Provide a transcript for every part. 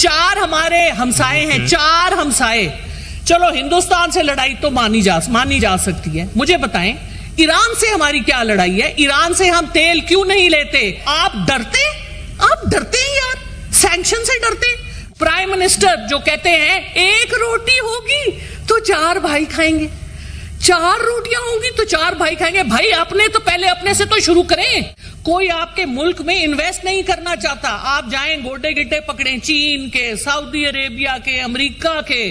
4 ہمارے ہمسائے ہیں, 4 ہمسائے. چلو ہندوستان سے لڑائی تو مانی جا سکتی ہے. مجھے بتائیں ایران سے ہماری کیا لڑائی ہے؟ ایران سے ہم تیل کیوں نہیں لیتے؟ آپ ڈرتے ہیں یار, سینکشن سے ڈرتے. پرائم منسٹر جو کہتے ہیں 1 روٹی ہوگی تو 4 بھائی کھائیں گے, 4 روٹیاں ہوں گی تو 4 بھائی کھائیں گے. بھائی اپنے تو پہلے اپنے سے تو شروع کریں. کوئی آپ کے ملک میں انویسٹ نہیں کرنا چاہتا. آپ جائیں گوڈے گڈے پکڑیں چین کے, سعودی عربیہ کے, امریکہ کے,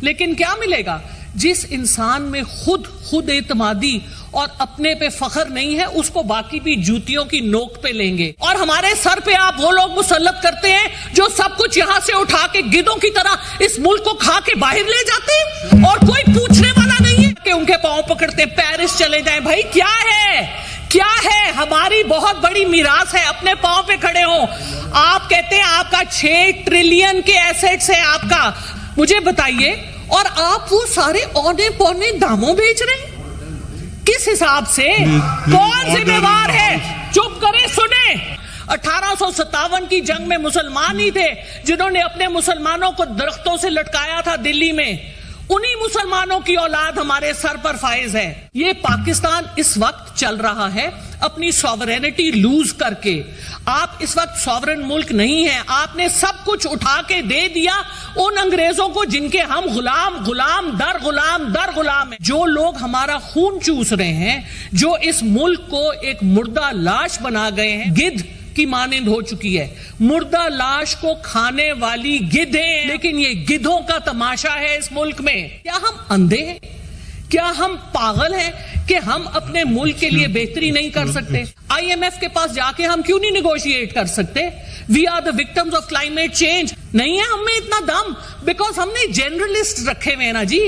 لیکن کیا ملے گا؟ جس انسان میں خود اعتمادی اور اپنے پہ فخر نہیں ہے, اس کو باقی بھی جوتیوں کی نوک پہ لیں گے. اور ہمارے سر پہ آپ وہ لوگ مسلط کرتے ہیں جو سب کچھ یہاں سے اٹھا کے گدھوں کی طرح اس ملک کو کھا کے باہر لے جاتے ہیں, اور کوئی پوچھنے والا نہیں ہے کہ ان کے پاؤں پکڑتے ہیں پیرس چلے جائیں. بھائی کیا ہے ہماری بہت بڑی میراث ہے, اپنے پاؤں پہ کھڑے ہوں. آپ کہتے ہیں آپ کا 6 ٹریلین کے ایسٹس ہے آپ کا. مجھے بتائیے, اور آپ وہ سارے اونے پونے داموں بیچ رہے ہیں, کس حساب سے؟ کون ذمہ دار ہے؟ چپ کریں, سنیں. 1857 کی جنگ میں مسلمان ہی تھے جنہوں نے اپنے مسلمانوں کو درختوں سے لٹکایا تھا دلی میں. انہی مسلمانوں کی اولاد ہمارے سر پر فائز ہے. یہ پاکستان اس وقت چل رہا ہے اپنی سوورینٹی لوز کر کے. آپ اس وقت سوورن ملک نہیں ہیں. آپ نے سب کچھ اٹھا کے دے دیا ان انگریزوں کو جن کے ہم غلام در غلام ہیں. جو لوگ ہمارا خون چوس رہے ہیں, جو اس ملک کو ایک مردہ لاش بنا گئے ہیں, گدھ کی مانند ہو چکی ہے. مردہ لاش کو کھانے والی گدھیں, لیکن یہ گدھوں کا تماشا ہے اس ملک میں. کیا ہم اندھے ہیں؟ کیا ہم پاگل ہیں کہ ہم اپنے ملک کے لیے بہتری نہیں کر سکتے؟ آئی ایم ایف کے پاس جا کے ہم کیوں نہیں نیگوشیٹ کر سکتے؟ We are the victims of climate change. نہیں ہے ہم میں اتنا دم, بیکاز ہم نے جنرلسٹ رکھے ہوئے ہیں نا جی.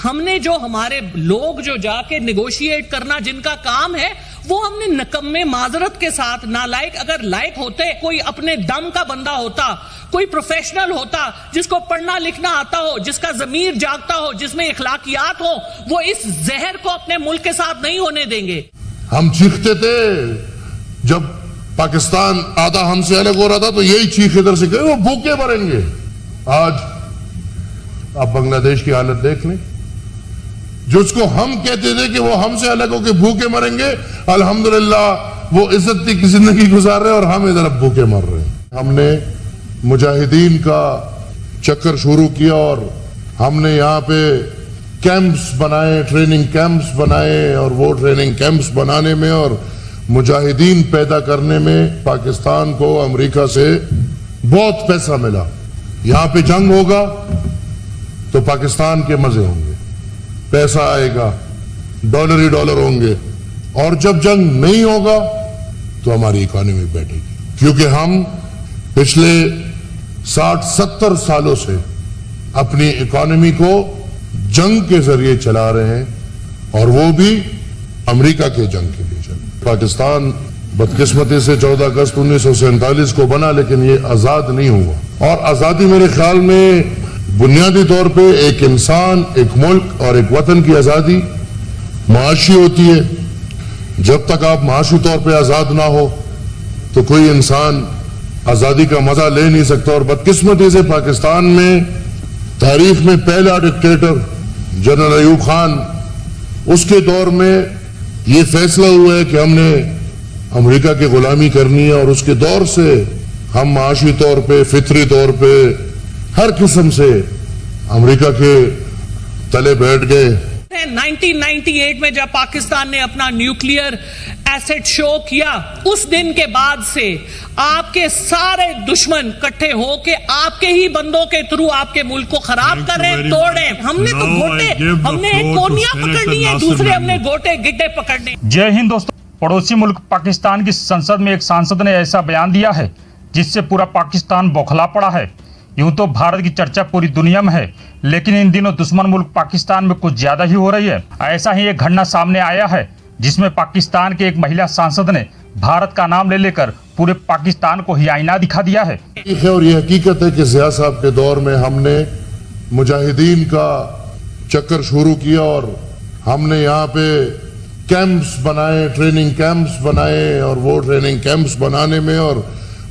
ہم نے جو ہمارے لوگ جو جا کے نیگوشیٹ کرنا جن کا کام ہے, وہ ہم نے نکمے معذرت کے ساتھ نالائق, اگر لائق ہوتے, کوئی اپنے دم کا بندہ ہوتا, کوئی پروفیشنل ہوتا جس کو پڑھنا لکھنا آتا ہو, جس کا ضمیر جاگتا ہو, جس میں اخلاقیات ہو, وہ اس زہر کو اپنے ملک کے ساتھ نہیں ہونے دیں گے. ہم چیختے تھے جب پاکستان آدھا ہم سے الگ ہو رہا تھا, تو یہی چیخ ادھر سے کہ وہ بھوکے مریں گے. آج آپ بنگلہ دیش کی حالت دیکھ لیں. جس کو ہم کہتے تھے کہ وہ ہم سے الگ ہو کے بھوکے مریں گے, الحمدللہ وہ عزت کی زندگی گزار رہے ہیں, اور ہم ادھر اب بھوکے مر رہے ہیں. ہم نے مجاہدین کا چکر شروع کیا, اور ہم نے یہاں پہ کیمپس بنائے, ٹریننگ کیمپس بنائے, اور وہ ٹریننگ کیمپس بنانے میں اور مجاہدین پیدا کرنے میں پاکستان کو امریکہ سے بہت پیسہ ملا. یہاں پہ جنگ ہوگا تو پاکستان کے مزے ہوں گے, پیسہ آئے گا, ڈالر ہی ڈالر ہوں گے. اور جب جنگ نہیں ہوگا تو ہماری اکانومی بیٹھے گی, کیونکہ ہم پچھلے 60-70 سالوں سے اپنی اکانومی کو جنگ کے ذریعے چلا رہے ہیں, اور وہ بھی امریکہ کے جنگ کے لیے چل. پاکستان بدقسمتی سے 14 اگست 1947 کو بنا, لیکن یہ آزاد نہیں ہوا. اور آزادی میرے خیال میں بنیادی طور پہ ایک انسان, ایک ملک اور ایک وطن کی آزادی معاشی ہوتی ہے. جب تک آپ معاشی طور پہ آزاد نہ ہو تو کوئی انسان آزادی کا مزہ لے نہیں سکتا. اور بدقسمتی سے پاکستان میں تاریخ میں پہلا ڈکٹیٹر جنرل ایوب خان, اس کے دور میں یہ فیصلہ ہوا ہے کہ ہم نے امریکہ کی غلامی کرنی ہے, اور اس کے دور سے ہم معاشی طور پہ, فطری طور پہ, ہر قسم سے امریکہ کے تلے بیٹھ گئے. 1998 میں جب پاکستان نے اپنا نیوکلیئر ایسٹ شو کیا, اس دن کے بعد سے آپ کے سارے دشمن کٹھے ہو کے آپ کے ہی بندوں کے تھرو آپ کے ملک کو خراب کر رہے ہیں, توڑ رہے ہیں. ہم نے تو گوٹے, ہم نے کونیاں پکڑنی ہیں, دوسرے ہم نے گوٹے گڈے پکڑنے. جے ہند دوستو. پڑوسی ملک پاکستان کی سنسد میں ایک سانسد نے ایسا بیان دیا ہے جس سے پورا پاکستان بوکھلا پڑا ہے. یوں تو بھارت کی چرچا پوری دنیا میں ہے, لیکن ان دنوں دشمن ملک پاکستان میں کچھ زیادہ ہی ہو رہی ہے. ایسا ہی ایک گھٹنا سامنے آیا ہے جس میں پاکستان کے ایک مہیلا سانسد نے بھارت کا نام لے کر پورے پاکستان کو ہی آئینہ دکھا دیا ہے. اور یہ حقیقت ہے کہ ضیاء صاحب کے دور میں ہم نے مجاہدین کا چکر شروع کیا, اور ہم نے یہاں پہ کیمپس بنائے, ٹریننگ کیمپس بنائے, اور وہ ٹریننگ کیمپس بنانے میں اور